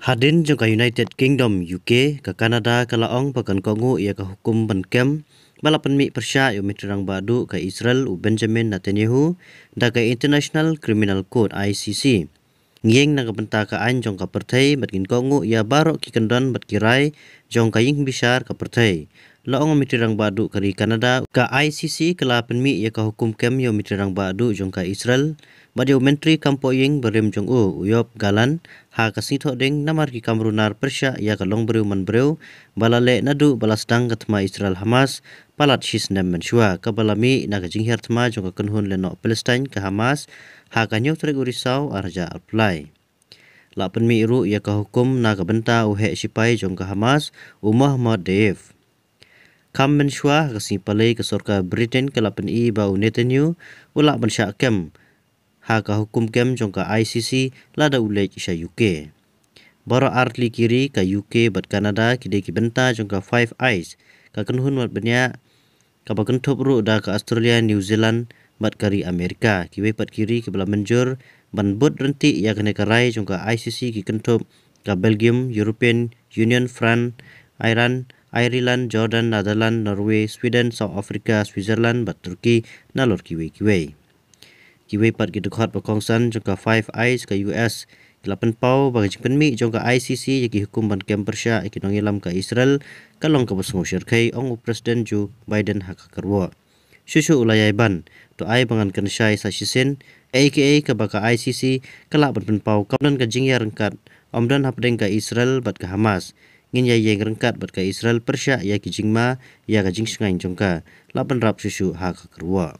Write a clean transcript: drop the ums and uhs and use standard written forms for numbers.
Hadin jangka United Kingdom UK ke Kanada ke laong pakan kongu ia ke hukum benkem balapan mi persya yo mitrang badu ke Israel u Benjamin Netanyahu da ke International Criminal Court ICC. Ngieng na benta ka an jangka pertai batkin kongu ia barok ki kendon bat kirai jangka ying bisar ke pertai. Laong mitrang badu ke Kanada ke ICC ke lapan mi ia ke hukum kem yo mitrang badu jangka Israel. Badiau Menteri Kampoying Berim Jong Uyop Galan ha kasito ding namar ki kamrunar persya ya kalong beriu man beriu balale nadu balas dang katma Israel Hamas palat shis nem menshua kabalami na kajinghir tma jong kenhun leno Palestine ke Hamas ha kanyo trek urisau arja apply. Lapan mi iru ya ka hukum na kabenta uhe sipai jong ke Hamas Muhammad Deif. Kam menshua kasipalai ke sorka Britain ke lapan i bau Netanyahu ulak bensya kem ha ka hukum kem jongka ICC lada ulej isya UK. Baro artli kiri ka UK bat Kanada kide ki benta jongka Five Eyes ka kenhun wat benya ka bakentop ru da ka Australia New Zealand bat kari Amerika kiwe pat kiri ki bela menjur ban bot renti ya kene karai jongka ICC ki kentop ka Belgium, European Union, France, Iran, Ireland, Jordan, Netherlands, Norway, Sweden, South Africa, Switzerland bat Turki nalor kiwe. Kiwe pat gitu khat bakongsan jongka Five Eyes ke US kelapan pau bagi penmi jongka ICC yaki hukum ban kem persya iki nongilam ke Israel kalong ke besngu syirkai ong Presiden Joe Biden hak kerwa. Susu ulayai ban to ai bangan kan syai sasisin aka ke baka ICC kelak ban pau kapnan ke jingya rengkat omdan hapdeng ke Israel bat ke Hamas ngin ya yeng rengkat bat ke Israel persya yaki jingma ya ke jing sungai jongka lapan rap susu hak kerwa.